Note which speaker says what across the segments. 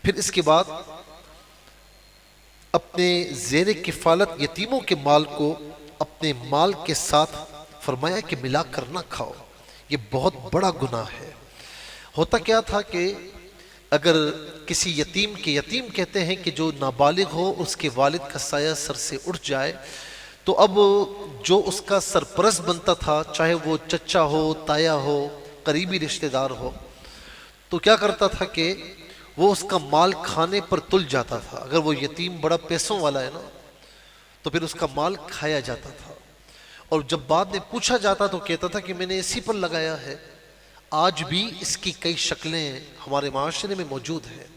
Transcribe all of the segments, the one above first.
Speaker 1: پھر اس کے بعد اپنے زیر کفالت یتیموں کے مال کو اپنے مال کے ساتھ فرمایا کہ ملا کر نہ کھاؤ، یہ بہت بڑا گناہ ہے۔ ہوتا کیا تھا کہ اگر کسی یتیم کے، یتیم کہتے ہیں کہ جو نابالغ ہو، اس کے والد کا سایہ سر سے اٹھ جائے، تو اب جو اس کا سرپرست بنتا تھا، چاہے وہ چچا ہو، تایا ہو، قریبی رشتہ دار ہو، تو کیا کرتا تھا کہ وہ اس کا مال کھانے پر تل جاتا تھا۔ اگر وہ یتیم بڑا پیسوں والا ہے نا، تو پھر اس کا مال کھایا جاتا تھا، اور جب بعد میں پوچھا جاتا تو کہتا تھا کہ میں نے اسی پر لگایا ہے۔ آج بھی اس کی کئی شکلیں ہمارے معاشرے میں موجود ہیں۔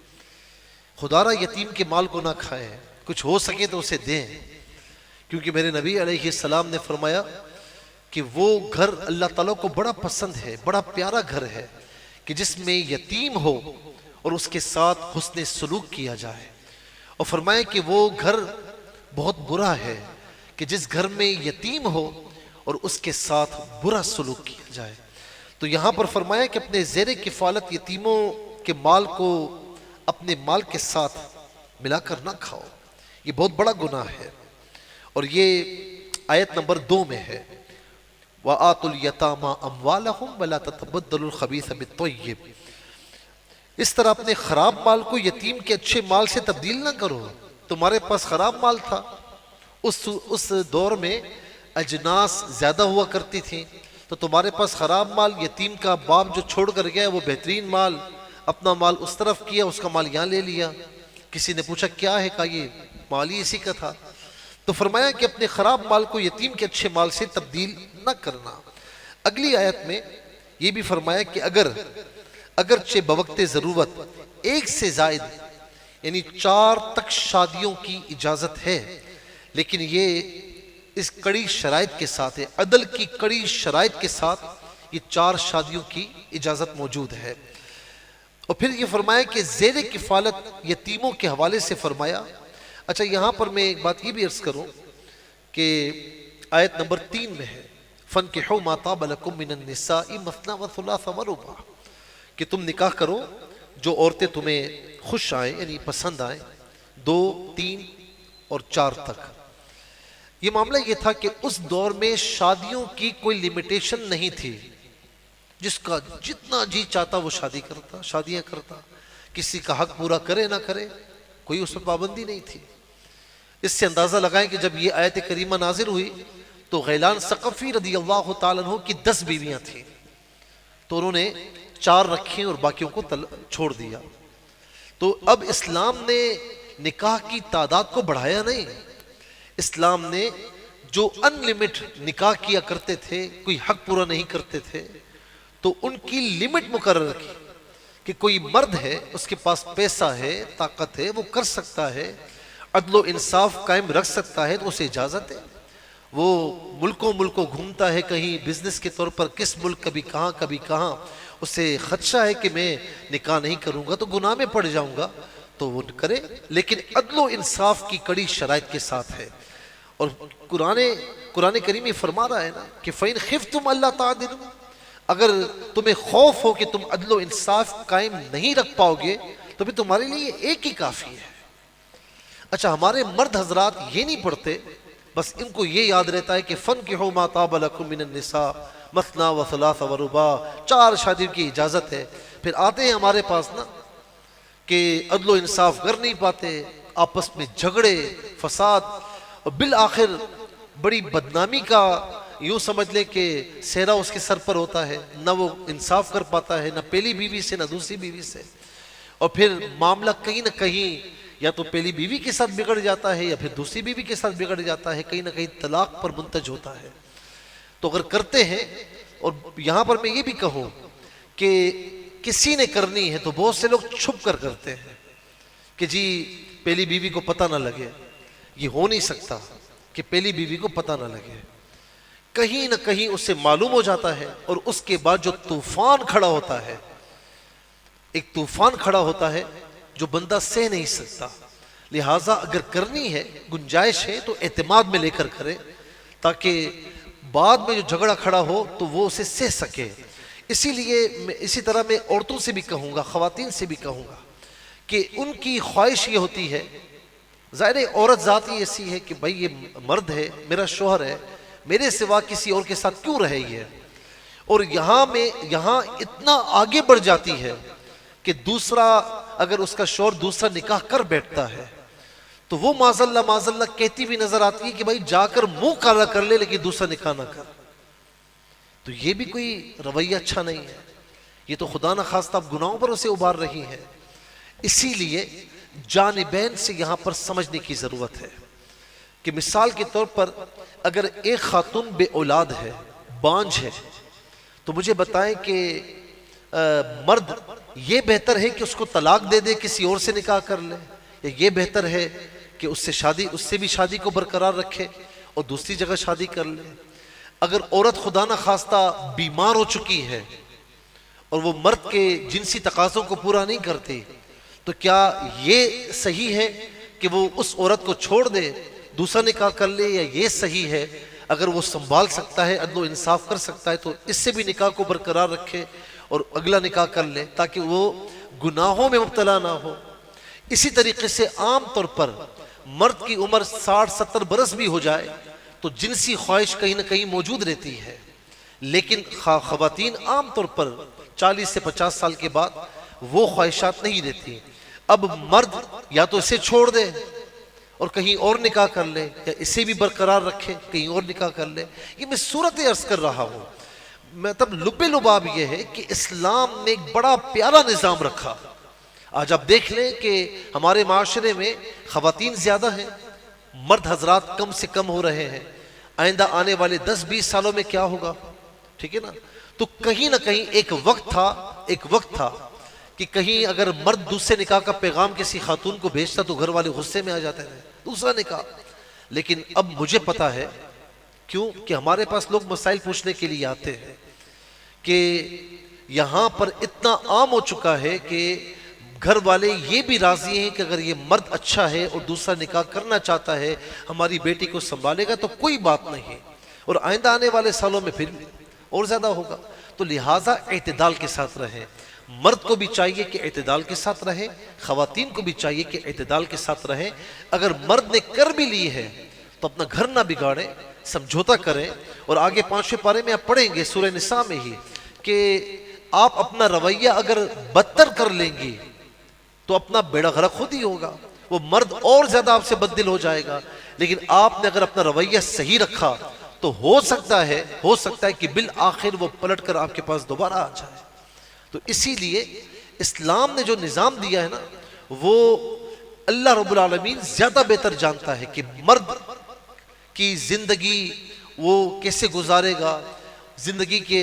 Speaker 1: خدا را یتیم کے مال کو نہ کھائیں، کچھ ہو سکے تو اسے دیں، کیونکہ میرے نبی علیہ السلام نے فرمایا کہ وہ گھر اللہ تعالیٰ کو بڑا پسند ہے، بڑا پیارا گھر ہے کہ جس میں یتیم ہو اور اس کے ساتھ حسن سلوک کیا جائے، اور فرمایا کہ وہ گھر بہت برا ہے کہ جس گھر میں یتیم ہو اور اس کے ساتھ برا سلوک کیا جائے۔ تو یہاں پر فرمایا کہ اپنے زیر کفالت یتیموں کے مال کو اپنے مال کے ساتھ ملا کر نہ کھاؤ، یہ بہت بڑا گناہ ہے، اور یہ آیت نمبر 2 میں ہے، وَآتُوا الْيَتَامَى أَمْوَالَهُمْ وَلَا تَتَبَدَّلُوا الْخَبِيثَ بِالطَّيِّبِ۔ اس طرح اپنے خراب مال کو یتیم کے اچھے مال سے تبدیل نہ کرو۔ تمہارے پاس خراب مال تھا، اس دور میں اجناس زیادہ ہوا کرتی تھیں، تو تمہارے پاس خراب مال، یتیم کا باپ جو چھوڑ کر گیا وہ بہترین مال، اپنا مال اس طرف کیا، اس کا مال یہاں لے لیا۔ کسی نے پوچھا کیا ہے، کہا یہ مال ہی اسی کا تھا۔ تو فرمایا کہ اپنے خراب مال کو یتیم کے اچھے مال سے تبدیل نہ کرنا۔ اگلی آیت میں یہ بھی فرمایا کہ اگرچہ بوقت ضرورت ایک سے زائد یعنی 4 تک شادیوں کی اجازت ہے، لیکن یہ اس کڑی شرائط کے ساتھ ہے، عدل کی کڑی شرائط کے ساتھ یہ 4 شادیوں کی اجازت موجود ہے۔ اور پھر یہ فرمایا کہ زیر کفالت یتیموں کے حوالے سے فرمایا۔ اچھا، یہاں پر میں ایک بات یہ بھی عرض کروں کہ آیت نمبر 3 میں ہے، فَانْكِحُوا مَا طَابَ لَكُم مِّنَ النِّسَاءِ مَثْنَىٰ وَثُلَاثَ وَرُبَاعَ، کہ تم نکاح کرو جو عورتیں تمہیں خوش آئیں، یعنی پسند آئیں، 2، 3 اور 4 تک۔ یہ معاملہ یہ تھا کہ اس دور میں شادیوں کی کوئی لیمیٹیشن نہیں تھی، جس کا جتنا جی چاہتا وہ شادیاں کرتا، کسی کا حق پورا کرے نہ کرے، کوئی اس پر پابندی نہیں تھی۔ اس سے اندازہ لگائیں کہ جب یہ آیت کریمہ نازل ہوئی تو غیلان ثقفی رضی اللہ تعالیٰ عنہ کی 10 بیویاں تھیں، تو انہوں نے 4 رکھیں اور باقیوں کو چھوڑ دیا۔ تو اب اسلام نے نکاح کی تعداد کو بڑھایا نہیں، اسلام نے جو ان لمٹ نکاح کیا کرتے تھے، کوئی حق پورا نہیں کرتے تھے، تو ان کی لمٹ مقرر کی کہ کوئی مرد ہے، اس کے پاس پیسہ ہے، طاقت ہے، وہ کر سکتا ہے، عدل و انصاف قائم رکھ سکتا ہے، تو اسے اجازت ہے۔ وہ ملکوں گھومتا ہے کہیں بزنس کے طور پر، کس ملک کبھی کہاں، اسے خدشہ ہے کہ میں نکاح نہیں کروں گا تو گناہ میں پڑ جاؤں گا، تو وہ کرے، لیکن عدل و انصاف کی کڑی شرائط کے ساتھ ہے۔ اور قرآن کریم یہ فرما رہا ہے نا کہ فَإِنْ خِفْتُمْ أَلَّا تَعْدِلُوا، اگر تمہیں خوف ہو کہ تم عدل و انصاف قائم نہیں رکھ پاؤ گے تو پھر تمہارے لیے ایک ہی کافی ہے۔ اچھا، ہمارے مرد حضرات یہ نہیں پڑھتے، بس ان کو یہ یاد رہتا ہے کہ فَانْكِحُوا مَا طَابَ لَكُم مِّنَ النِّسَاءِ مَثْنَىٰ وَثُلَاثَ وَرُبَاعَ، 4 شادیوں کی اجازت ہے۔ پھر آتے ہیں ہمارے پاس نا کہ عدل و انصاف کر نہیں پاتے، آپس میں جھگڑے، فساد، اور بالآخر بڑی بدنامی کا یوں سمجھ لیں کہ سہرا اس کے سر پر ہوتا ہے، نہ وہ انصاف کر پاتا ہے، نہ پہلی بیوی سے نہ دوسری بیوی سے، اور پھر معاملہ کہیں نہ کہیں یا تو پہلی بیوی کے ساتھ بگڑ جاتا ہے یا پھر دوسری بیوی کے ساتھ بگڑ جاتا ہے، کہیں نہ کہیں طلاق پر منتج ہوتا ہے۔ تو اگر کرتے ہیں، اور یہاں پر میں یہ بھی کہوں کہ کسی نے کرنی ہے تو بہت سے لوگ چھپ کر کرتے ہیں کہ جی پہلی بیوی کو پتہ نہ لگے، یہ ہو نہیں سکتا کہ پہلی بیوی کو پتہ نہ لگے، کہیں نہ کہیں اس سے معلوم ہو جاتا ہے، اور اس کے بعد جو طوفان کھڑا ہوتا ہے، ایک طوفان کھڑا ہوتا ہے جو بندہ سہ نہیں سکتا۔ لہٰذا اگر کرنی ہے، گنجائش ہے، تو اعتماد میں لے کر کرے، تاکہ بعد میں جو جھگڑا کھڑا ہو تو وہ اسے سہ سکے۔ اسی لیے اسی طرح میں عورتوں سے بھی کہوں گا، خواتین سے بھی کہوں گا کہ ان کی خواہش یہ ہوتی ہے، ظاہر عورت ذات ہی ایسی ہے کہ بھائی یہ مرد ہے، میرا شوہر ہے، میرے سوا کسی اور کے ساتھ کیوں رہے یہ، اور یہاں اتنا آگے بڑھ جاتی ہے کہ دوسرا اگر اس کا شوہر دوسرا نکاح کر بیٹھتا ہے تو وہ معاذ اللہ کہتی بھی نظر آتی ہے کہ بھائی جا کر منہ کالا کر لے لیکن دوسرا نکاح نہ کر۔ تو یہ بھی کوئی رویہ اچھا نہیں ہے، یہ تو خدا نہ خواستہ اب گناہوں پر اسے ابھار رہی ہے۔ اسی لیے جانبین سے یہاں پر سمجھنے کی ضرورت ہے کہ مثال کے طور پر اگر ایک خاتون بے اولاد ہے، بانجھ ہے، تو مجھے بتائیں کہ مرد یہ بہتر ہے کہ اس کو طلاق دے دے، کسی اور سے نکاح کر لے، یا یہ بہتر ہے کہ اس سے بھی شادی کو برقرار رکھے اور دوسری جگہ شادی کر لے؟ اگر عورت خدا نہ خواستہ بیمار ہو چکی ہے اور وہ مرد کے جنسی تقاضوں کو پورا نہیں کرتی، تو کیا یہ صحیح ہے کہ وہ اس عورت کو چھوڑ دے، دوسرا نکاح کر لے، یا یہ صحیح ہے اگر وہ سنبھال سکتا ہے، عدل و انصاف کر سکتا ہے تو اس سے بھی نکاح کو برقرار رکھے اور اگلا نکاح کر لے تاکہ وہ گناہوں میں مبتلا نہ ہو؟ اسی طریقے سے عام طور پر مرد کی عمر 60-70 برس بھی ہو جائے تو جنسی خواہش کہیں نہ کہیں موجود رہتی ہے، لیکن خواتین عام طور پر 40 سے 50 سال کے بعد وہ خواہشات نہیں رہتی۔ اب مرد یا تو اسے چھوڑ دے اور کہیں اور نکاح کر لے، یا اسے بھی برقرار رکھے کہیں اور نکاح کر لے۔ یہ میں صورت عرض کر رہا ہوں، مطلب لب لباب یہ ہے کہ اسلام نے ایک بڑا پیارا نظام رکھا۔ آج آپ دیکھ لیں کہ ہمارے معاشرے میں خواتین زیادہ ہیں، مرد حضرات کم سے کم ہو رہے ہیں۔ آئندہ آنے والے 10-20 سالوں میں کیا ہوگا؟ ٹھیک ہے نا؟ تو کہیں نہ کہیں ایک وقت تھا کہ کہیں اگر مرد دوسرے نکاح کا پیغام کسی خاتون کو بھیجتا تو گھر والے غصے میں آ جاتے ہیں، دوسرا نکاح۔ لیکن اب مجھے پتا ہے، کیوں کہ ہمارے پاس لوگ مسائل پوچھنے کے لیے آتے ہیں، کہ یہاں پر اتنا عام ہو چکا ہے کہ گھر والے یہ بھی راضی ہیں کہ اگر یہ مرد اچھا ہے اور دوسرا نکاح کرنا چاہتا ہے، ہماری بیٹی کو سنبھالے گا تو کوئی بات نہیں، اور آئندہ آنے والے سالوں میں پھر اور زیادہ ہوگا۔ تو لہٰذا اعتدال کے ساتھ رہیں، مرد کو بھی چاہیے کہ اعتدال کے ساتھ رہے، خواتین کو بھی چاہیے کہ اعتدال کے ساتھ رہیں۔ اگر مرد نے کر بھی لی ہے تو اپنا گھر نہ بگاڑیں، سمجھوتا کریں۔ اور آگے 5ویں پارے میں آپ پڑھیں گے سورہ نساء میں ہی کہ آپ اپنا رویہ اگر بدتر کر لیں گی تو اپنا بیڑا غرق خود ہی ہوگا، وہ مرد اور زیادہ آپ سے بددل ہو جائے گا۔ لیکن آپ نے اگر اپنا رویہ صحیح رکھا تو ہو سکتا ہے کہ بالآخر وہ پلٹ کر آپ کے پاس دوبارہ آ جائے۔ تو اسی لیے اسلام نے جو نظام دیا ہے نا، وہ اللہ رب العالمین زیادہ بہتر جانتا ہے کہ مرد کی زندگی وہ کیسے گزارے گا، زندگی کے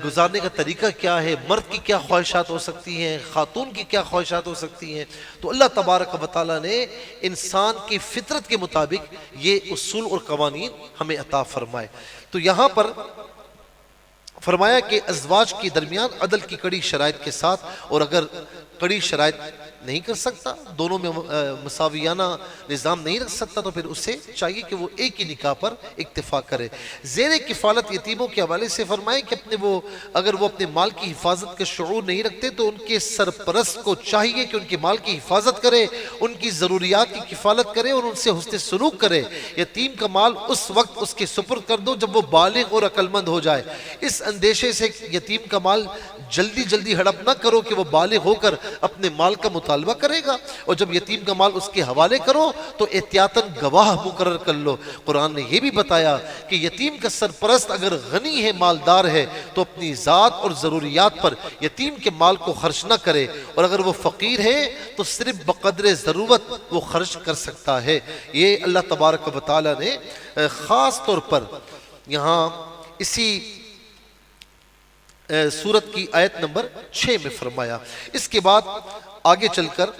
Speaker 1: گزارنے کا طریقہ کیا ہے، مرد کی کیا خواہشات ہو سکتی ہیں، خاتون کی کیا خواہشات ہو سکتی ہیں۔ تو اللہ تبارک و تعالیٰ نے انسان کی فطرت کے مطابق یہ اصول اور قوانین ہمیں عطا فرمائے۔ تو یہاں پر فرمایا کہ ازواج کے درمیان عدل کی کڑی شرائط کے ساتھ، اور اگر کڑی شرائط نہیں کر سکتا، دونوں میں مساویانہ نظام نہیں رکھ سکتا، تو پھر اسے چاہیے کہ وہ ایک ہی نکاح پر اکتفا کرے۔ زیر کفالت یتیموں کے حوالے سے فرمائے کہ اگر وہ اپنے مال کی حفاظت کا شعور نہیں رکھتے تو ان کے سرپرست کو چاہیے کہ ان کے مال کی حفاظت کرے، ان کی ضروریات کی کفالت کرے اور ان سے حسن سلوک کرے۔ یتیم کا مال اس وقت اس کے سپرد کر دو جب وہ بالغ اور عقل مند ہو جائے۔ اس اندیشے سے یتیم کا مال جلدی ہڑپ نہ کرو کہ وہ بالغ ہو کر اپنے مال کا مطالبہ کرے گا، اور جب یتیم کا مال اس کے حوالے کرو تو احتیاطاً گواہ مقرر کر لو۔ قرآن نے یہ بھی بتایا کہ یتیم کا سرپرست اگر غنی ہے، مالدار ہے، تو اپنی ذات اور ضروریات پر یتیم کے مال کو خرچ نہ کرے، اور اگر وہ فقیر ہے تو صرف بقدر ضرورت وہ خرچ کر سکتا ہے۔ یہ اللہ تبارک و تعالی نے خاص طور پر یہاں اسی سورت کی آیت نمبر 6 میں فرمایا۔ اس کے بعد آگے چل کر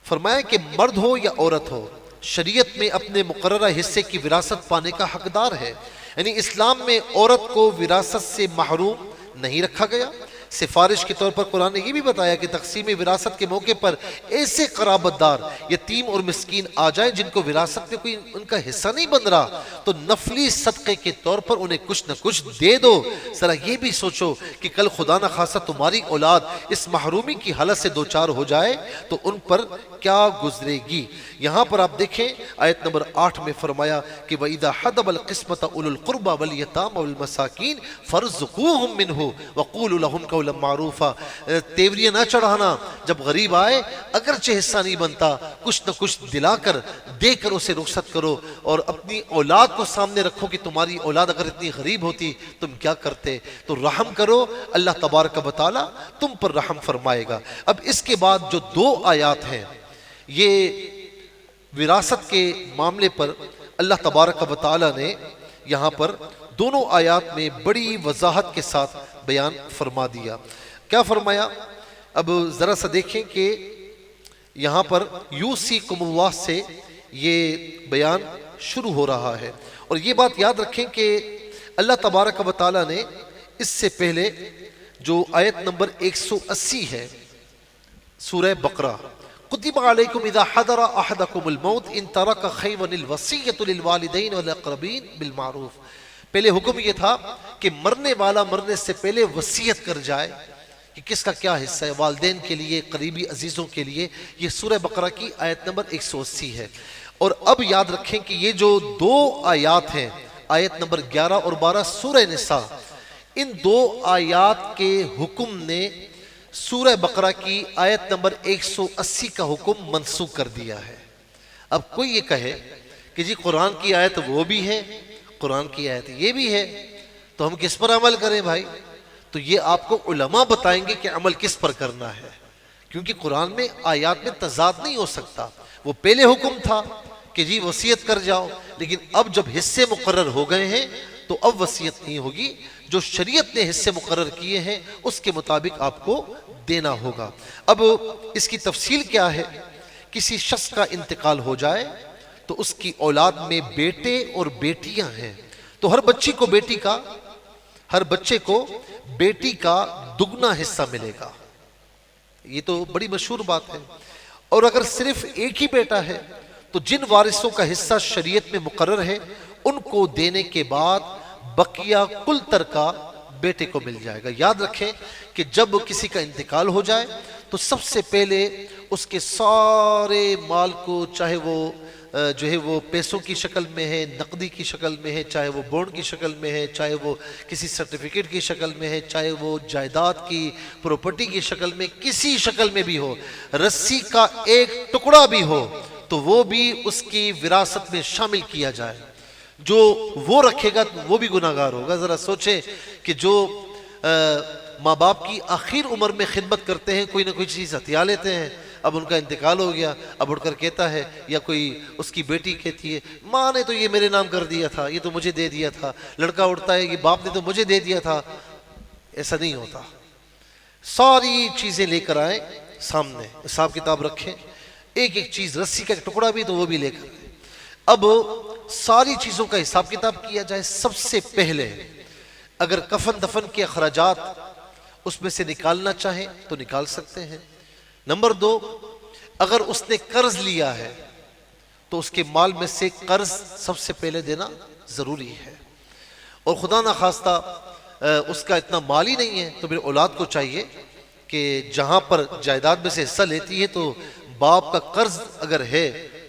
Speaker 1: فرمایا کہ مرد ہو یا عورت ہو، شریعت میں اپنے مقررہ حصے کی وراثت پانے کا حقدار ہے۔ یعنی اسلام میں عورت کو وراثت سے محروم نہیں رکھا گیا، سفارش کے طور پر قرآن نے یہ بھی بتایا کہ تقسیم وراثت کے موقع پر ایسے قرابت دار یتیم اور مسکین آ جائیں جن کو وراثت میں کوئی ان کا حصہ نہیں بن رہا، تو نفلی صدقے کے طور پر انہیں کچھ نہ کچھ دے دو۔ ذرا یہ بھی سوچو کہ کل خدا نہ خواستہ تمہاری اولاد اس محرومی کی حالت سے دوچار ہو جائے تو ان پر کیا گزرے گی۔ یہاں پر آپ دیکھیں آیت نمبر 8 میں فرمایا کہ وَإِذَا حَضَبَ الْقِسْمَةَ أُولُو الْقُرْبَى وَالْيَتَامَى وَالْمَسَاكِينَ فَارْزُقُوهُم مِّنْهُ وَقُولُوا لَهُمْ قَوْلًا مَّعْرُوفًا۔ تیوریاں نہ چڑھانا، جب غریب آئے اگرچہ حصہ نہیں بنتا، کچھ نہ کچھ دلا کر دے کر اسے رخصت کرو، اور اپنی اولاد کو سامنے رکھو کہ تمہاری اولاد اگر اتنی غریب ہوتی تم کیا کرتے، تو رحم کرو، اللہ تبارک و تعالی تم پر رحم فرمائے گا۔ اب اس کے بعد جو 2 آیات ہیں یہ وراثت کے معاملے پر اللہ تبارک و تعالی نے یہاں پر دونوں آیات میں بڑی وضاحت کے ساتھ بیان فرما دیا۔ کیا فرمایا؟ اب ذرا سا دیکھیں کہ یہاں پر یوصیکم اللہ سے یہ بیان شروع ہو رہا ہے، اور یہ بات یاد رکھیں کہ اللہ تبارک و تعالی نے اس سے پہلے جو آیت نمبر 180 ہے سورہ بقرہ، کتب علیکم اذا حضر احدکم الموت ان ترک خیرا الوصیۃ للوالدین والاقربین بالمعروف۔ پہلے حکم یہ تھا کہ مرنے والا مرنے سے پہلے وصیت کر جائے کہ کس کا کیا حصہ ہے، والدین کے لیے، قریبی عزیزوں کے لیے۔ یہ سورہ بقرہ کی آیت نمبر 180 ہے۔ اور اب یاد رکھیں کہ یہ جو 2 آیات ہیں، آیت نمبر 11 اور 12 سورہ نساء، ان 2 آیات کے حکم نے سورہ بقرہ کی آیت نمبر 180 کا حکم منسوخ کر دیا ہے۔ اب کوئی یہ کہے کہ جی قرآن کی آیت وہ بھی ہے، قرآن کی آیت یہ بھی ہے، تو ہم کس پر عمل کریں بھائی؟ تو یہ آپ کو علماء بتائیں گے کہ عمل کس پر کرنا ہے، کیونکہ قرآن میں آیات میں تضاد نہیں ہو سکتا۔ وہ پہلے حکم تھا کہ جی وصیت کر جاؤ، لیکن اب جب حصے مقرر ہو گئے ہیں تو اب وصیت نہیں ہوگی، جو شریعت نے حصے مقرر کیے ہیں اس کے مطابق آپ کو دینا ہوگا۔ اب اس کی تفصیل کیا ہے؟ کسی شخص کا انتقال ہو جائے تو اس کی اولاد میں بیٹے اور بیٹیاں ہیں، تو ہر بچے کو بیٹی کا دگنا حصہ ملے گا۔ یہ تو بڑی مشہور بات ہے۔ اور اگر صرف ایک ہی بیٹا ہے تو جن وارثوں کا حصہ شریعت میں مقرر ہے ان کو دینے کے بعد بقیہ کل ترکہ بیٹے کو مل جائے گا۔ یاد رکھیں کہ جب کسی کا انتقال ہو جائے تو سب سے پہلے اس کے سارے مال کو، چاہے وہ جو ہے وہ پیسوں کی شکل میں ہے، نقدی کی شکل میں ہے، چاہے وہ بونڈ کی شکل میں ہے، چاہے وہ کسی سرٹیفکیٹ کی شکل میں ہے، چاہے وہ جائیداد کی پراپرٹی کی شکل میں، کسی شکل میں بھی ہو، رسی کا ایک ٹکڑا بھی ہو تو وہ بھی اس کی وراثت میں شامل کیا جائے۔ جو وہ رکھے گا وہ بھی گناہگار ہوگا۔ ذرا سوچیں کہ جو ماں باپ کی آخر عمر میں خدمت کرتے ہیں، کوئی نہ کوئی چیز ہتھیا لیتے ہیں، اب ان کا انتقال ہو گیا، اب اٹھ کر کہتا ہے، یا کوئی اس کی بیٹی کہتی ہے ماں نے تو یہ میرے نام کر دیا تھا، یہ تو مجھے دے دیا تھا، لڑکا اٹھتا ہے کہ باپ نے تو مجھے دے دیا تھا۔ ایسا نہیں ہوتا۔ ساری چیزیں لے کر آئیں سامنے، حساب کتاب رکھیں، ایک ایک چیز، رسی کا ایک ٹکڑا بھی تو وہ بھی لے کر آئیں۔ اب ساری چیزوں کا حساب کتاب کیا جائے۔ سب سے پہلے اگر کفن دفن کے اخراجات اس میں سے نکالنا چاہیں تو نکال سکتے ہیں۔ نمبر 2، اگر اس نے قرض لیا ہے تو اس کے مال میں سے قرض سب سے پہلے دینا ضروری ہے، اور خدا نخواستہ اس کا اتنا مال ہی نہیں ہے تو پھر اولاد کو چاہیے کہ جہاں پر جائیداد میں سے حصہ لیتی ہے تو باپ کا قرض اگر ہے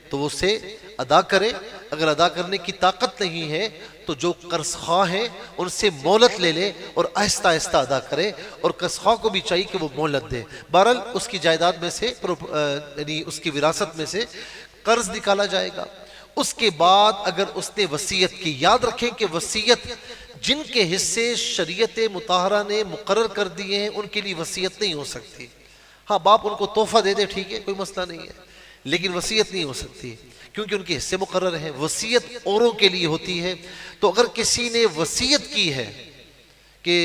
Speaker 1: تو وہ اسے ادا کرے، اگر ادا کرنے کی طاقت نہیں ہے تو جو قرض خواہ ہیں ان سے مہلت لے لے اور آہستہ آہستہ ادا کرے، اور قرض خواہ کو بھی چاہیے کہ وہ مہلت دے۔ بہرحال اس کی جائیداد میں سے یعنی اس کی وراثت میں سے قرض نکالا جائے گا۔ اس کے بعد اگر اس نے وصیت کی، یاد رکھیں کہ وصیت جن کے حصے شریعت مطہرہ نے مقرر کر دیے ہیں ان کے لیے وصیت نہیں ہو سکتی۔ ہاں باپ ان کو تحفہ دے دے، ٹھیک ہے، کوئی مسئلہ نہیں ہے، لیکن وصیت نہیں ہو سکتی کیونکہ ان کے حصے مقرر ہیں۔ وصیت اوروں کے لیے ہوتی ہے۔ تو اگر کسی نے وصیت کی ہے کہ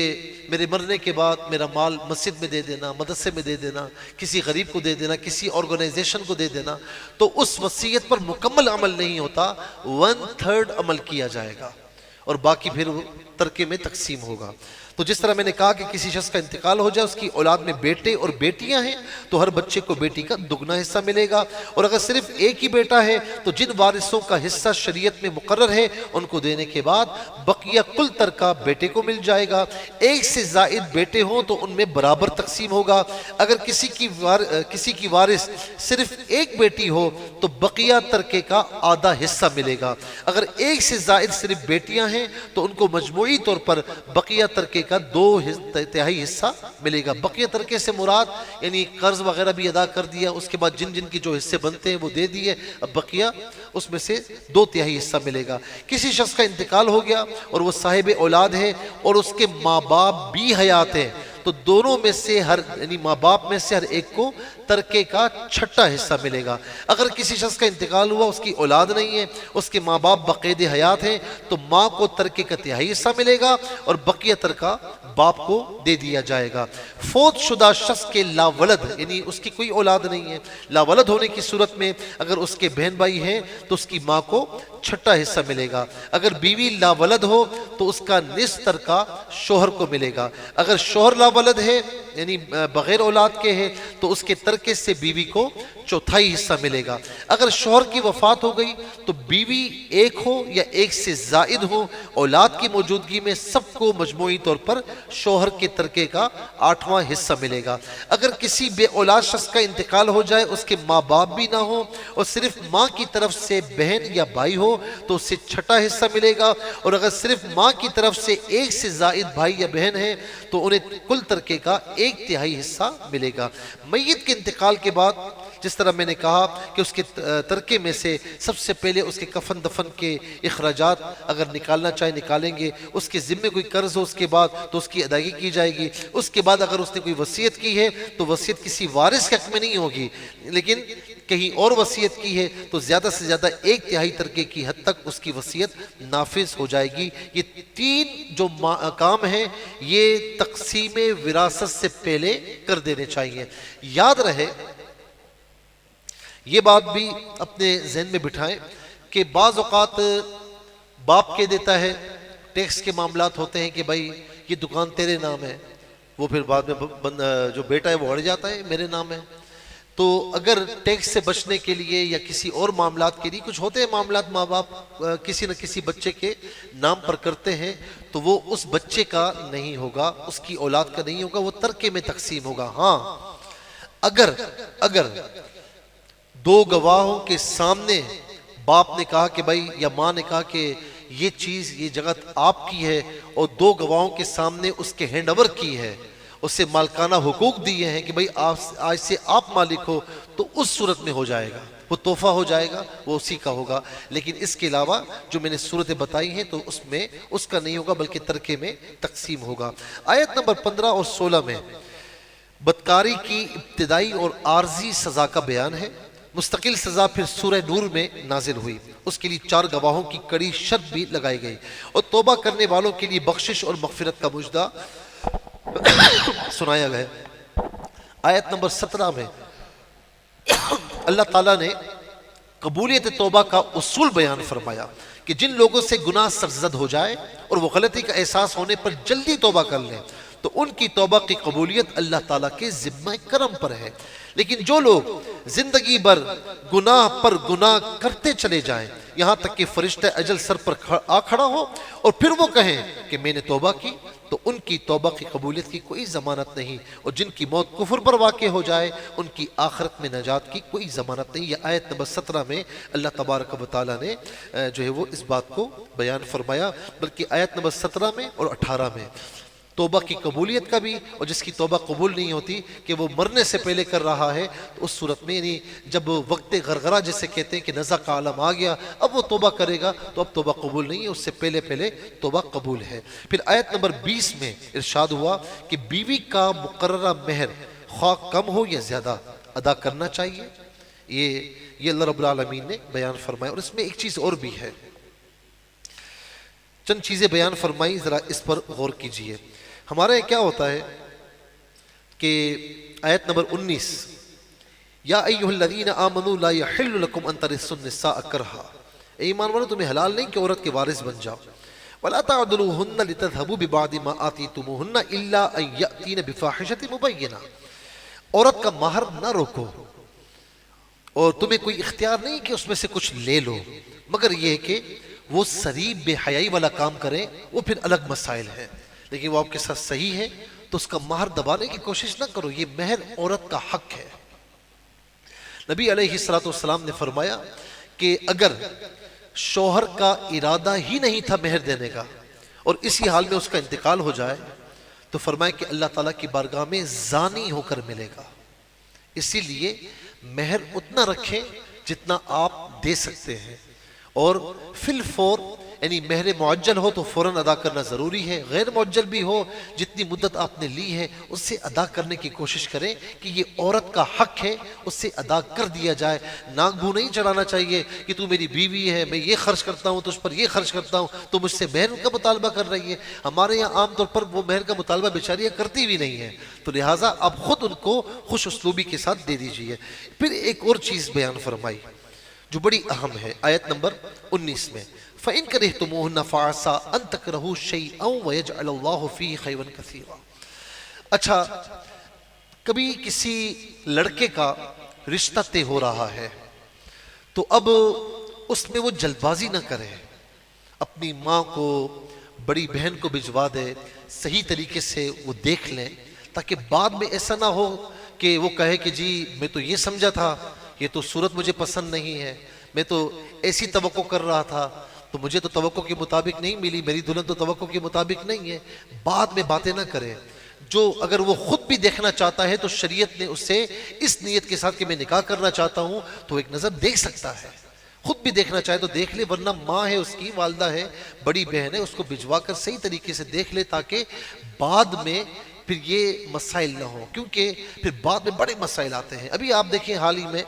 Speaker 1: میرے مرنے کے بعد میرا مال مسجد میں دے دینا، مدرسے میں دے دینا، کسی غریب کو دے دینا، کسی آرگنائزیشن کو دے دینا، تو اس وصیت پر مکمل عمل نہیں ہوتا، 1/3 عمل کیا جائے گا اور باقی پھر ترکے میں تقسیم ہوگا۔ تو تو جس طرح میں نے کہا کہ کسی شخص کا انتقال ہو جائے، اس کی اولاد میں بیٹے اور بیٹیاں ہیں تو ہر بچے کو بیٹی کا دگنا حصہ ملے گا، اور اگر صرف ایک ہی بیٹا ہے تو جن وارثوں کا حصہ شریعت میں مقرر ہے ان کو دینے کے بعد بقیہ کل ترکہ بیٹے کو مل جائے گا۔ ایک سے زائد بیٹے ہوں تو ان میں برابر تقسیم ہوگا۔ اگر کسی کی وارث صرف ایک بیٹی ہو تو بقیہ ترکے کا آدھا حصہ ملے گا۔ اگر ایک سے زائد صرف بیٹیاں ہیں تو ان کو مجموعی طور پر بقیہ ترکے کا 2/3 حصہ ملے گا۔ بقیہ ترکے سے مراد یعنی قرض وغیرہ بھی ادا کر دیا، اس کے بعد جن جن کی جو حصے بنتے ہیں وہ دے دیے، اب بقیہ اس میں سے 2/3 حصہ ملے گا۔ کسی شخص کا انتقال ہو گیا اور وہ صاحب اولاد ہے اور اس کے ماں باپ بھی حیات ہیں تو دونوں میں سے یعنی ماں باپ میں سے ہر ایک کو ترکے کا 6واں حصہ ملے گا۔ اگر کسی شخص کا انتقال ہوا، اس کی اولاد نہیں ہے، اس کے ماں باپ بقید حیات ہیں تو ماں کو ترکے کا 1/3 حصہ ملے گا اور بقیہ ترکہ باپ کو دے دیا جائے گا۔ فوت شدہ شخص کے لا ولد یعنی اس کی کوئی اولاد نہیں ہے، لا ولد ہونے کی صورت میں اگر اس کے بہن بھائی ہیں تو اس کی ماں کو 6واں حصہ ملے گا۔ اگر بیوی لا ولد ہو تو اس کا نصف ترکہ شوہر کو ملے گا۔ اگر شوہر لا ولد ہے یعنی بغیر اولاد کے ہے تو اس کے ترکے سے بیوی کو 1/4 حصہ ملے گا۔ اگر شوہر کی وفات ہو گئی تو بیوی ایک ہو یا ایک سے زائد ہو، اولاد کی موجودگی میں سب کو مجموعی طور پر شوہر کے ترکے کا 8واں حصہ ملے گا۔ اگر کسی بے اولاد شخص کا انتقال ہو جائے، اس کے ماں باپ بھی نہ ہو اور صرف ماں کی طرف سے بہن یا بھائی ہو تو اسے 6واں حصہ ملے گا، اور اگر صرف ماں کی طرف سے ایک سے زائد بھائی یا بہن ہے تو انہیں کل ترکے کا 1/3 حصہ ملے گا۔ میت کے انتقال کے بعد جس طرح میں نے کہا کہ اس کے ترکے میں سے سب سے پہلے اس کے کفن دفن کے اخراجات اگر نکالنا چاہے نکالیں گے، اس کے ذمے کوئی قرض ہو اس کے بعد تو اس کی ادائیگی کی جائے گی۔ اس کے بعد اگر اس نے کوئی وصیت کی ہے تو وصیت کسی وارث کے حق میں نہیں ہوگی، لیکن کہیں اور وصیت کی ہے تو زیادہ سے زیادہ 1/3 ترکے کی حد تک اس کی وصیت نافذ ہو جائے گی۔ یہ 3 جو کام ہیں یہ تقسیم وراثت سے پہلے کر دینے چاہیے۔ یاد رہے، یہ بات بھی اپنے ذہن میں بٹھائیں کہ بعض اوقات باپ کہہ دیتا ہے، ٹیکس کے معاملات ہوتے ہیں کہ بھائی یہ دکان تیرے نام ہے، وہ پھر بعد میں جو بیٹا ہے وہ اڑ جاتا ہے میرے نام ہے۔ تو اگر ٹیکس سے بچنے کے لیے یا کسی اور معاملات کے لیے کچھ ہوتے ہیں معاملات، ماں باپ کسی نہ کسی بچے کے نام پر کرتے ہیں تو وہ اس بچے کا نہیں ہوگا، اس کی اولاد کا نہیں ہوگا، وہ ترکے میں تقسیم ہوگا۔ ہاں اگر 2 گواہوں کے سامنے باپ نے کہا کہ بھائی یا ماں نے کہا کہ یہ چیز یہ جگہ آپ کی ہے اور 2 گواہوں کے سامنے اس کے ہینڈ اوور کی ہے، اسے مالکانہ حقوق دیے ہیں کہ بھئی آج سے آپ مالک ہو، تو اس صورت میں ہو جائے گا، وہ تحفہ ہو جائے گا، وہ اسی کا ہوگا۔ لیکن اس کے علاوہ جو میں نے صورتیں بتائی ہیں تو اس میں اس کا نہیں ہوگا بلکہ ترکے میں تقسیم ہوگا۔ آیت نمبر 15 اور 16 میں بدکاری کی ابتدائی اور عارضی سزا کا بیان ہے۔ مستقل سزا پھر سورہ نور میں نازل ہوئی، اس کے لیے 4 گواہوں کی کڑی شرط بھی لگائی گئی اور توبہ کرنے والوں کے لیے بخشش اور مغفرت کا مجدہ سنایا گیا۔ آیت نمبر 17 میں اللہ تعالیٰ نے قبولیت توبہ کا اصول بیان فرمایا کہ جن لوگوں سے گناہ سرزد ہو جائے اور وہ غلطی کا احساس ہونے پر جلدی توبہ کر لیں تو ان کی توبہ کی قبولیت اللہ تعالیٰ کے ذمہ کرم پر ہے، لیکن جو لوگ زندگی بھر گناہ پر گناہ کرتے چلے جائیں یہاں تک کہ فرشتہ اجل سر پر آ کھڑا ہو اور پھر وہ کہیں کہ میں نے توبہ کی، تو ان کی توبہ کی قبولیت کی کوئی ضمانت نہیں، اور جن کی موت کفر پر واقع ہو جائے ان کی آخرت میں نجات کی کوئی ضمانت نہیں۔ یہ آیت نمبر 17 میں اللہ تبارک و تعالیٰ نے جو ہے وہ اس بات کو بیان فرمایا، بلکہ آیت نمبر 17 میں اور 18 میں توبہ کی قبولیت کا بھی، اور جس کی توبہ قبول نہیں ہوتی کہ وہ مرنے سے پہلے کر رہا ہے تو اس صورت میں یعنی جب وقت غرغرہ جسے کہتے ہیں کہ نزع کا عالم آ گیا اب وہ توبہ کرے گا تو اب توبہ قبول نہیں ہے، اس سے پہلے توبہ قبول ہے۔ پھر آیت نمبر 20 میں ارشاد ہوا کہ بیوی کا مقررہ مہر خواہ کم ہو یا زیادہ ادا کرنا چاہیے، یہ اللہ رب العالمین نے بیان فرمایا۔ اور اس میں ایک چیز اور بھی ہے، چند چیزیں بیان فرمائی، ذرا اس پر غور کیجئے۔ ہمارے یہاں کیا ہوتا ہے کہ آیت نمبر 19 یا ایھا الذین آمنوا لا یحل لکم ان ترثوا النساء کرہا، اے ایمان والو تمہیں حلال نہیں کہ عورت کے وارث بن جاؤ، وَلَا تَعْضُلُوهُنَّ لِتَذْهَبُوا بِبَعْضِ مَا آتِيتُمُوهُنَّ إِلَّا أَن يَأْتِينَ بِفَاحِشَةٍ مُبَيِّنَةٍ، عورت کا مہر نہ روکو، اور تمہیں کوئی اختیار نہیں کہ اس میں سے کچھ لے لو، مگر یہ کہ وہ صریح بے حیائی والا کام کریں، وہ پھر الگ مسائل ہیں، لیکن وہ آپ کے ساتھ صحیح ہے تو اس کا مہر دبانے کی کوشش نہ کرو، یہ مہر عورت کا حق ہے۔ نبی علیہ السلام نے فرمایا کہ اگر شوہر کا ارادہ ہی نہیں تھا مہر دینے کا اور اسی حال میں اس کا انتقال ہو جائے تو فرمایا کہ اللہ تعالیٰ کی بارگاہ میں زانی ہو کر ملے گا، اسی لیے مہر اتنا رکھیں جتنا آپ دے سکتے ہیں، اور فی الفور یعنی مہر معجل ہو تو فوراً ادا کرنا ضروری ہے، غیر معجل بھی ہو جتنی مدت آپ نے لی ہے اس سے ادا کرنے کی کوشش کریں کہ یہ عورت کا حق ہے، اس سے ادا کر دیا جائے۔ ناک بھو نہیں چڑھانا چاہیے کہ تو میری بیوی ہے، میں یہ خرچ کرتا ہوں، تجھ پر یہ خرچ کرتا ہوں، تو مجھ سے مہر کا مطالبہ کر رہی ہے۔ ہمارے یہاں عام طور پر وہ مہر کا مطالبہ بیچاریاں کرتی بھی نہیں ہیں، تو لہٰذا آپ خود ان کو خوش اسلوبی کے ساتھ دے دیجئے۔ پھر ایک اور چیز بیان فرمائی جو بڑی اہم ہے، آیت نمبر 19 میں، فَإِن كَرِهْتُمُوهُنَّ فَعَسَىٰ أَن تَكْرَهُوا شَيْئًا وَيَجْعَلَ اللَّهُ فِيهِ خَيْرًا كَثِيرًا۔ اچھا، کبھی کسی لڑکے کا رشتہ طے ہو رہا ہے تو اب اس میں وہ جلد بازی نہ کرے، اپنی ماں کو، بڑی بہن کو بھجوا دے، صحیح طریقے سے وہ دیکھ لیں تاکہ بعد میں ایسا نہ ہو کہ وہ کہے کہ جی میں تو یہ سمجھا تھا، یہ تو صورت مجھے پسند نہیں ہے، میں تو ایسی توقع کر رہا تھا تو مجھے تو توقع کے مطابق نہیں ملی، میری دلہن تو توقع کے مطابق نہیں ہے، بعد میں باتیں نہ کرے۔ جو اگر وہ خود بھی دیکھنا چاہتا ہے تو شریعت نے اس سے اس نیت کے ساتھ کہ میں نکاح کرنا چاہتا ہوں تو ایک نظر دیکھ سکتا ہے، خود بھی دیکھنا چاہے تو دیکھ لے، ورنہ ماں ہے اس کی، والدہ ہے، بڑی بہن ہے، اس کو بھجوا کر صحیح طریقے سے دیکھ لے تاکہ بعد میں پھر یہ مسائل نہ ہوں، کیونکہ پھر بعد میں بڑے مسائل آتے ہیں۔ ابھی آپ دیکھیں حال ہی میں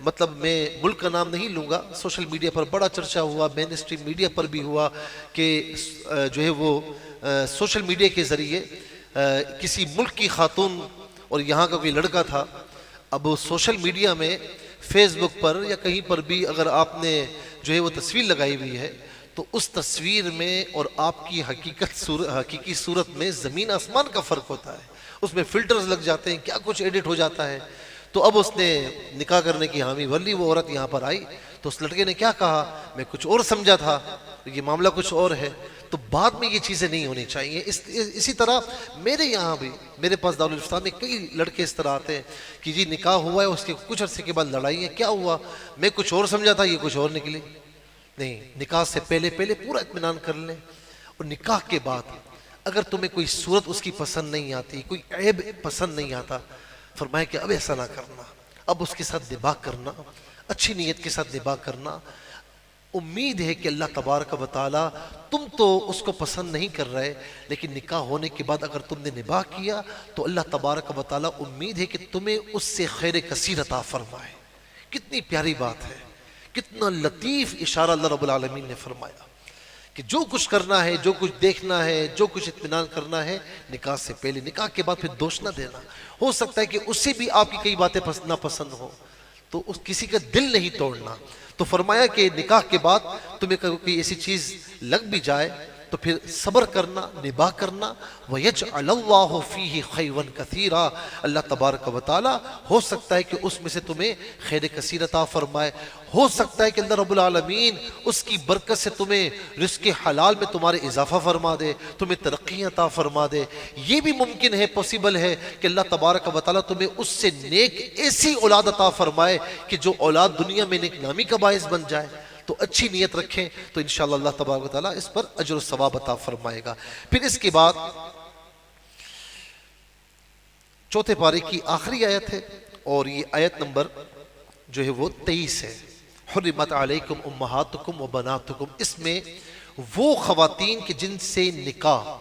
Speaker 1: مطلب میں ملک کا نام نہیں لوں گا، سوشل میڈیا پر بڑا چرچا ہوا، مین اسٹریم میڈیا پر بھی ہوا کہ جو ہے وہ سوشل میڈیا کے ذریعے کسی ملک کی خاتون اور یہاں کا کوئی لڑکا تھا، اب سوشل میڈیا میں فیس بک پر یا کہیں پر بھی اگر آپ نے جو ہے وہ تصویر لگائی ہوئی ہے تو اس تصویر میں اور آپ کی حقیقی صورت میں زمین آسمان کا فرق ہوتا ہے، اس میں فلٹرز لگ جاتے ہیں، کیا کچھ ایڈٹ ہو جاتا ہے۔ تو اب اس نے نکاح کرنے کی حامی بھر لی، وہ عورت یہاں پر آئی تو اس لڑکے نے کیا کہا، میں کچھ اور سمجھا تھا، یہ معاملہ کچھ اور ہے، تو بعد میں یہ چیزیں نہیں ہونی چاہیے۔ اسی طرح میرے یہاں بھی، میرے پاس دارالفتہ میں کئی لڑکے اس طرح آتے ہیں کہ جی نکاح ہوا ہے، اس کے کچھ عرصے کے بعد لڑائی ہے، کیا ہوا، میں کچھ اور سمجھا تھا، یہ کچھ اور نکلی۔ نہیں، نکاح سے پہلے پورا اطمینان کر لیں، اور نکاح کے بعد اگر تمہیں کوئی صورت اس کی پسند نہیں آتی، کوئی عیب پسند نہیں آتا، فرمایا کہ اب ایسا نہ کرنا، اب اس کے ساتھ نباہ کرنا، اچھی نیت کے ساتھ نباہ کرنا۔ امید ہے کہ اللہ تبارک و تعالی، تم تو اس کو پسند نہیں کر رہے لیکن نکاح ہونے کے بعد اگر تم نے نباہ کیا تو اللہ تبارک و تعالی امید ہے کہ تمہیں اس سے خیر کثیر عطا فرمائے۔ کتنی پیاری بات ہے، کتنا لطیف اشارہ اللہ رب العالمین نے فرمایا کہ جو کچھ کرنا ہے، جو کچھ دیکھنا ہے، جو کچھ اطمینان کرنا ہے نکاح سے پہلے، نکاح کے بعد پھر دوش نہ دینا۔ ہو سکتا ہے کہ اس سے بھی آپ کی کئی باتیں ناپسند ہوں تو اس کسی کا دل نہیں توڑنا۔ تو فرمایا کہ نکاح کے بعد تمہیں کوئی ایسی چیز لگ بھی جائے تو پھر صبر کرنا، نباہ کرنا۔ وَيَجْعَلَ اللَّهُ فِيهِ خَيْرًا كَثِيرًا، اللہ تبارک و تعالی ہو سکتا ہے کہ اس میں سے تمہیں خیر کثیر عطا فرمائے، ہو سکتا ہے کہ اللہ رب العالمین اس کی برکت سے تمہیں رزق حلال میں تمہارے اضافہ فرما دے، تمہیں ترقی عطا فرما دے۔ یہ بھی ممکن ہے، پوسیبل ہے کہ اللہ تبارک و تعالی تمہیں اس سے نیک ایسی اولاد عطا فرمائے کہ جو اولاد دنیا میں نیک نامی کا باعث بن جائے۔ تو اچھی نیت رکھیں تو انشاءاللہ اللہ تبارک و تعالی اس پر اجر و ثواب عطا فرمائے گا۔ پھر اس کے بعد چوتھے پارے کی آخری آیت ہے اور یہ آیت نمبر جو ہے وہ 23 ہے۔ حرمت علیکم امہاتکم و بناتکم، اس میں وہ خواتین کے جن سے نکاح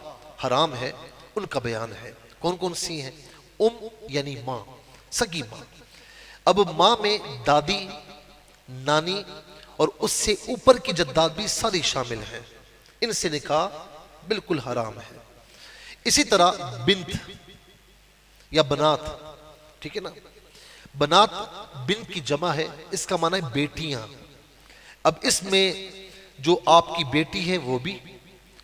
Speaker 1: حرام ہے ان کا بیان ہے۔ کون کون سی ہیں؟ یعنی ماں، سگی ماں۔ اب ماں میں دادی، نانی اور اس سے اوپر کی جداد بھی ساری شامل ہیں، ان سے نکاح بالکل حرام ہے۔ اسی طرح بنت یا بنات، ٹھیک ہے نا، بنات بنت کی جمع ہے، اس کا معنی ہے بیٹیاں۔ اب اس میں جو آپ کی بیٹی ہے وہ بھی،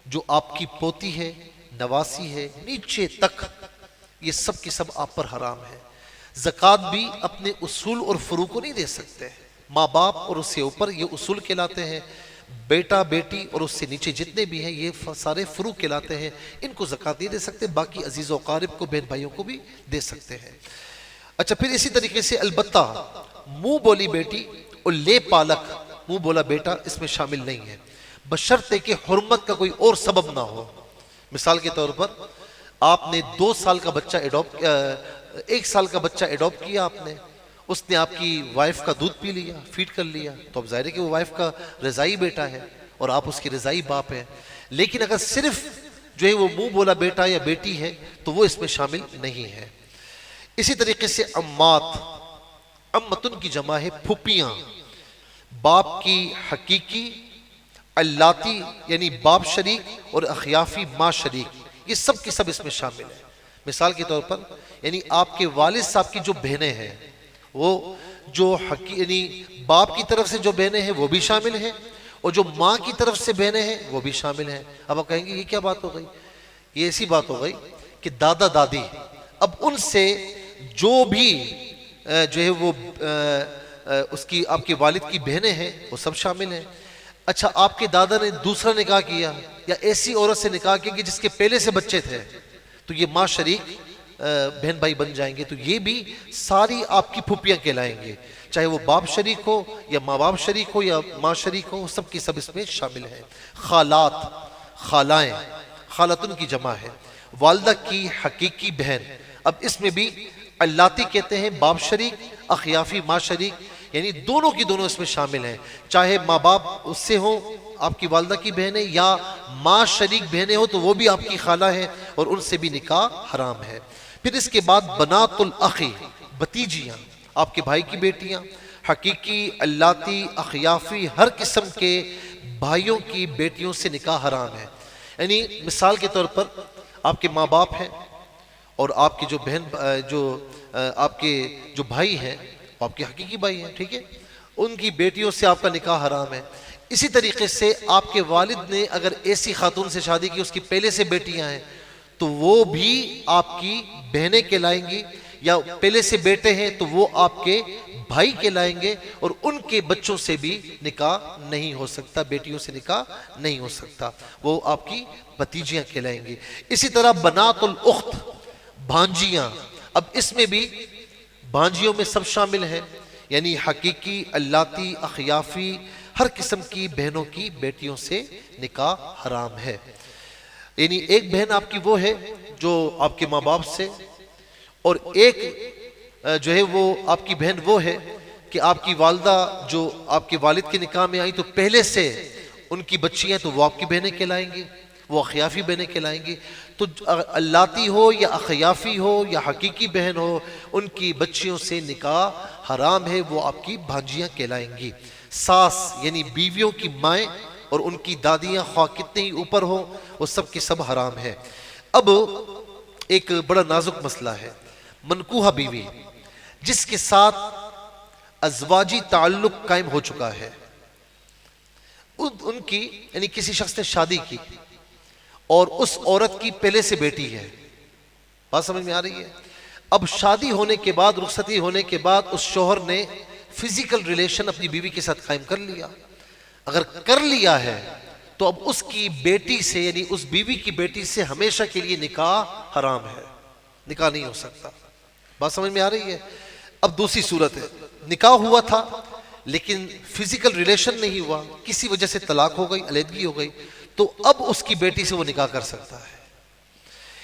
Speaker 1: جو آپ کی پوتی ہے، نواسی ہے، نیچے تک یہ سب کی سب آپ پر حرام ہے۔ زکوٰۃ بھی اپنے اصول اور فروع کو نہیں دے سکتے، ماں باپ اور اس سے اوپر یہ اصول کہلاتے ہیں، بیٹا بیٹی اور اس سے نیچے جتنے بھی ہیں یہ سارے فروع کہلاتے ہیں، ان کو زکوٰۃ نہیں دے سکتے، باقی عزیز و اقارب کو، بہن بھائیوں کو بھی دے سکتے ہیں۔ اچھا، پھر اسی طریقے سے البتہ منہ بولی بیٹی اور لے پالک منہ بولا بیٹا اس میں شامل نہیں ہے، بشرطے کہ حرمت کا کوئی اور سبب نہ ہو۔ مثال کے طور پر آپ نے 2 سال کا بچہ 1 سال کا بچہ ایڈاپٹ کیا، آپ نے، اس نے آپ کی وائف کا دودھ پی لیا، فیڈ کر لیا، تو اب ظاہر ہے کہ وہ وائف کا رضائی بیٹا ہے اور آپ اس کی رضائی باپ ہے۔ لیکن اگر صرف جو ہے وہ منہ بولا بیٹا یا بیٹی ہے تو وہ اس میں شامل نہیں ہے۔ اسی طریقے سے امات، امتن کی جمع ہے پھپھیاں، باپ کی حقیقی، اللاتی یعنی باپ شریک اور اخیافی ماں شریک، یہ سب کے سب اس میں شامل ہے۔ مثال کے طور پر یعنی آپ کے والد صاحب کی جو بہنیں ہیں، وہ جو یعنی باپ کی طرف سے جو بہنیں ہیں وہ بھی شامل ہیں، اور جو ماں کی طرف سے بہنیں ہیں وہ بھی شامل ہیں۔ اب آپ کہیں گے یہ کیا بات ہو گئی؟ یہ ایسی بات ہو گئی کہ دادا دادی، اب ان سے جو بھی جو ہے وہ اس کی آپ کے والد کی بہنیں ہیں وہ سب شامل ہیں۔ اچھا، آپ کے دادا نے دوسرا نکاح کیا یا ایسی عورت سے نکاح کیا کہ جس کے پہلے سے بچے تھے، تو یہ ماں شریک بہن بھائی بن جائیں گے، تو یہ بھی ساری آپ کی پھپھیاں کہلائیں گے، چاہے وہ باپ شریک ہو یا ماں باپ شریک ہو یا ماں شریک ہو، سب کی سب اس میں شامل ہیں۔ خالات، خالائیں، خالتن کی جمع ہے، والدہ کی حقیقی بہن، اب اس میں بھی اللاتی کہتے ہیں باپ شریک، اخیافی ماں شریک، یعنی دونوں کی دونوں اس میں شامل ہیں، چاہے ماں باپ اس سے ہوں آپ کی والدہ کی بہنیں یا ماں شریک بہنیں ہو تو وہ بھی آپ کی خالہ ہیں اور ان سے بھی نکاح حرام ہے۔ پھر اس کے بعد بنات الاخی، بھتیجیاں، آپ کے بھائی کی بیٹیاں، حقیقی، اللاتی، اخیافی، ہر قسم کے بھائیوں کی بیٹیوں سے نکاح حرام ہے۔ یعنی مثال کے طور پر آپ کے ماں باپ ہیں اور آپ کی جو بہن آپ کے جو بھائی ہیں وہ آپ کے حقیقی بھائی ہیں، ٹھیک ہے، ان کی بیٹیوں سے آپ کا نکاح حرام ہے۔ اسی طریقے سے آپ کے والد نے اگر ایسی خاتون سے شادی کی اس کی پہلے سے بیٹیاں ہیں تو وہ بھی آپ کی بہنیں کہلائیں گی، یا پہلے سے بیٹے ہیں تو وہ آپ کے بھائی کہلائیں گے، اور ان کے بچوں سے بھی نکاح نہیں ہو سکتا، بیٹیوں سے نکاح نہیں ہو سکتا، وہ آپ کی بھتیجیاں کہلائیں گی۔ اسی طرح بنات الاخت، بھانجیاں، اب اس میں بھی بھانجیوں میں سب شامل ہیں، یعنی حقیقی، اللاتی، اخیافی، ہر قسم کی بہنوں کی بیٹیوں سے نکاح حرام ہے۔ یعنی ایک بہن آپ کی وہ ہے جو آپ کے ماں باپ سے، اور ایک جو ہے وہ آپ کی بہن وہ ہے کہ آپ کی والدہ جو آپ کے والد کے نکاح میں آئی تو پہلے سے ان کی بچیاں تو وہ آپ کی بہنیں کہلائیں گی، وہ اخیافی بہنیں کہلائیں گی۔ تو اللاتی ہو یا اخیافی ہو یا حقیقی بہن ہو، ان کی بچیوں سے نکاح حرام ہے، وہ آپ کی بھانجیاں کہلائیں گی۔ ساس یعنی بیویوں کی مائیں اور ان کی دادیاں خواہ کتنے ہی اوپر ہو، وہ سب کے سب حرام ہے۔ اب ایک بڑا نازک مسئلہ ہے، منکوحہ بیوی جس کے ساتھ ازواجی تعلق قائم ہو چکا ہے، ان کی یعنی کسی شخص نے شادی کی اور اس عورت کی پہلے سے بیٹی ہے، بات سمجھ میں آ رہی ہے؟ اب شادی ہونے کے بعد، رخصتی ہونے کے بعد اس شوہر نے فزیکل ریلیشن اپنی بیوی کے ساتھ قائم کر لیا، اگر کر لیا ہے تو اب اس کی بیٹی سے یعنی اس بیوی کی بیٹی سے ہمیشہ کے لیے نکاح حرام ہے، نکاح نہیں ہو سکتا، بات سمجھ میں آ رہی ہے؟ اب دوسری صورت ہے، نکاح ہوا تھا لیکن فزیکل ریلیشن نہیں ہوا، کسی وجہ سے طلاق ہو گئی، علیحدگی ہو گئی، تو اب اس کی بیٹی سے وہ نکاح کر سکتا ہے۔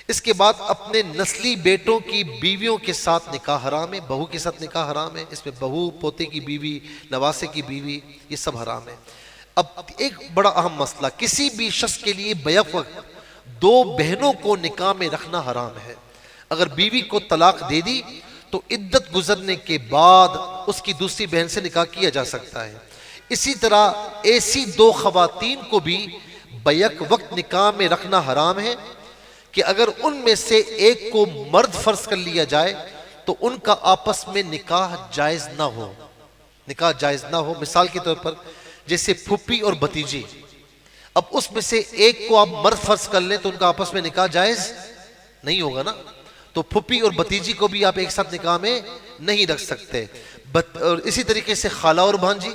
Speaker 1: اس کے بعد اپنے نسلی بیٹوں کی بیویوں کے ساتھ نکاح حرام ہے، بہو کے ساتھ نکاح حرام ہے، اس میں بہو، پوتے کی بیوی، نواسے کی بیوی، یہ سب حرام ہے۔ اب ایک بڑا اہم مسئلہ، کسی بھی شخص کے لیے بیک وقت 2 بہنوں کو نکاح میں رکھنا حرام ہے۔ اگر بیوی کو طلاق دے دی تو عدت گزرنے کے بعد اس کی دوسری بہن سے نکاح کیا جا سکتا ہے۔ اسی طرح ایسی 2 خواتین کو بھی بیک وقت نکاح میں رکھنا حرام ہے کہ اگر ان میں سے ایک کو مرد فرض کر لیا جائے تو ان کا آپس میں نکاح جائز نہ ہو، نکاح جائز نہ ہو۔ مثال کے طور پر جیسے پھپھی اور بھتیجی، اب اس میں سے ایک کو آپ مرد فرض کر لیں تو ان کا آپس میں نکاح جائز نہیں ہوگا نا، تو پھپھی اور بھتیجی کو بھی آپ ایک ساتھ نکاح میں نہیں رکھ سکتے۔ اور اسی طریقے سے خالہ اور بھانجی،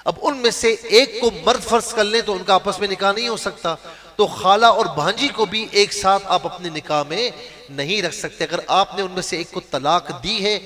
Speaker 1: اب ان میں سے ایک کو مرد فرض کر لیں تو ان کا آپس میں نکاح نہیں ہو سکتا، تو خالہ اور بھانجی کو بھی ایک ساتھ آپ اپنے نکاح میں نہیں رکھ سکتے۔ اگر آپ نے ان میں سے ایک کو طلاق دی ہے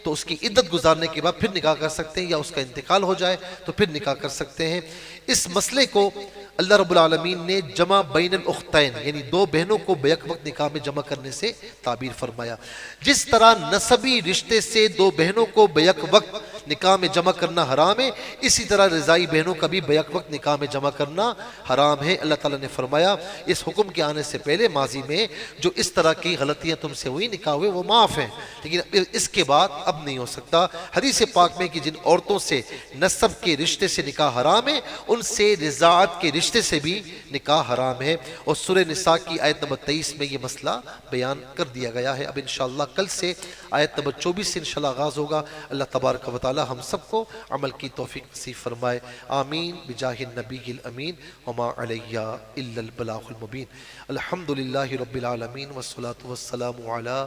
Speaker 1: تو اس کی عدت گزارنے کے بعد پھر نکاح کر سکتے ہیں، یا اس کا انتقال ہو جائے تو پھر نکاح کر سکتے ہیں۔ اس مسئلے کو اللہ رب العالمین نے جمع بین الاختین یعنی دو بہنوں کو بیک وقت نکاح میں جمع کرنے سے تعبیر فرمایا۔ جس طرح نسبی رشتے سے دو بہنوں کو بیک وقت نکاح میں جمع کرنا حرام ہے، اسی طرح رضائی بہنوں کا بھی بیک وقت نکاح میں جمع کرنا حرام ہے۔ اللہ تعالیٰ نے فرمایا اس حکم کے آنے سے پہلے ماضی میں جو اس طرح کی غلطیاں تم سے ہوئی نکاح ہوئے وہ معاف ہیں، لیکن اس کے بعد اب نہیں ہو سکتا۔ حدیث پاک میں کہ جن عورتوں سے نسب کے رشتے سے نکاح حرام ہے ان سے رضاعت کے رشتے سے بھی نکاح حرام ہے، اور سورہ نساء کی آیت نمبر 23 میں یہ مسئلہ بیان کر دیا گیا ہے۔ اب انشاءاللہ کل سے آیت نمبر 24 سے انشاءاللہ آغاز ہوگا۔ اللہ تبارک و تعالی ہم سب کو عمل کی توفیق نصیب فرمائے، آمین بجاہ النبی الامین وما علیہ الا البلاغ المبین۔ الحمدللہ رب العالمین والصلاة والسلام علی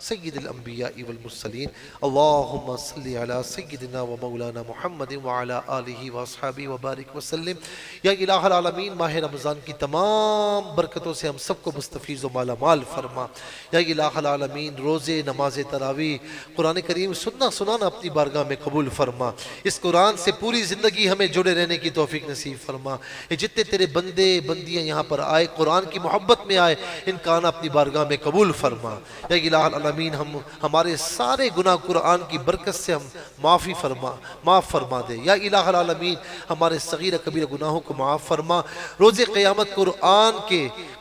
Speaker 1: سید الانبیاء والمرسلین، اللہم صلی علی سیدنا و مولانا محمد وعلی آلہ واصحابہ وبارک وسلم۔ یا الہ العالمین ماہ رمضان کی تمام برکتوں سے ہم سب کو مستفیض و مالا مال فرما۔ یا الہ العالمین روزے، نماز تراویح، قرآن کریم سنانا اپنی بارگاہ میں قبول فرما۔ اس قرآن سے پوری زندگی ہمیں جڑے رہنے کی توفیق نصیب فرما۔ یہ جتنے تیرے بندے بندیاں یہاں پر آئے قرآن کی محبت میں آئے ان کا آنا اپنی بارگاہ میں قبول فرما۔ یا الہ العالمین ہمارے سارے گناہ قرآن کی برکت سے ہم معاف فرما دے۔ یا الہ العالمین ہمارے صغیر کبیر گناہوں کو معاف فرما۔ روز قیامت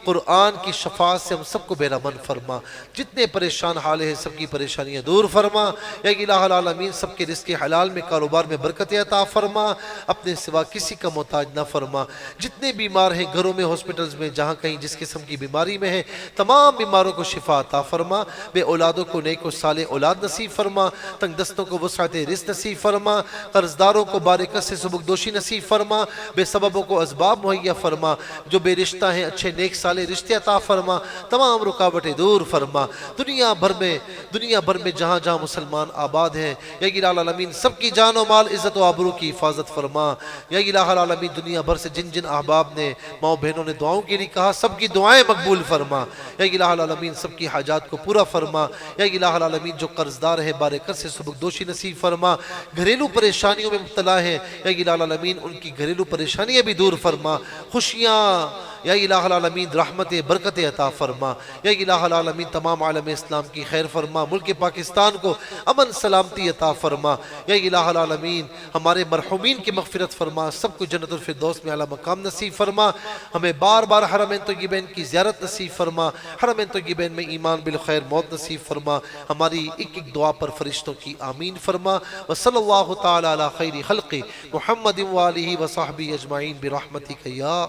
Speaker 1: قرآن کی شفاعت سے ہم سب کو بہرامند فرما۔ جتنے پریشان حال ہیں سب کی پریشانیاں دور فرما۔ یا الہ العالمین سب کے رزق حلال میں کاروبار میں برکت عطا فرما، اپنے سوا کسی کا محتاج نہ فرما۔ جتنے بیمار ہیں گھروں میں، ہاسپٹلز میں، جہاں کہیں جس قسم کی بیماری میں ہیں تمام بیماروں کو شفا عطا فرما۔ بے اولادوں کو نیک و صالح اولاد نصیب فرما، تنگ دستوں کو وسعت رزق نصیب فرما، قرض داروں کو بارکت سے سبکدوشی نصیب فرما، بے سببوں کو اسباب مہیا فرما، جو بے رشتہ ہیں اچھے نیک صالح رشتے عطا فرما، تمام رکاوٹیں دور فرما۔ دنیا بھر میں جہاں جہاں مسلمان آباد ہیں یا الہ العالمین سب کی جان و مال عزت و آبرو کی حفاظت فرما۔ یا الہ العالمین دنیا بھر سے جن جن احباب نے ماؤں بہنوں نے دعاؤں کے لیے کہا سب کی دعائیں مقبول فرما۔ یا الہ العالمین سب کی حاجات کو پورا فرما۔ یا الہ العالمین جو قرض دار ہے بارکت سے سبکدوشی نصیب فرما، گھریلو پریشانیوں میں مبتلا ہے یا الہ العالمین ان کی گھریلو پریشانیاں بھی دور فرما، خوشیاں یا الہ العالمین رحمت برکت عطا فرما۔ یا الہ العالمین تمام عالم اسلام کی خیر فرما، ملک پاکستان کو امن سلامتی عطا فرما۔ یا الہ العالمین ہمارے مرحومین کی مغفرت فرما، سب کو جنت الفردوس میں اعلیٰ مقام نصیب فرما۔ ہمیں بار بار حرمین طیبین کی زیارت نصیب فرما، حرمین طیبین میں ایمان بالخیر موت نصیب فرما۔ ہماری ایک ایک دعا پر فرشتوں کی آمین فرما۔ وصلی اللہ تعالی علی خیر خلق محمد وآلہ وصحبہ اجمعین برحمتک یا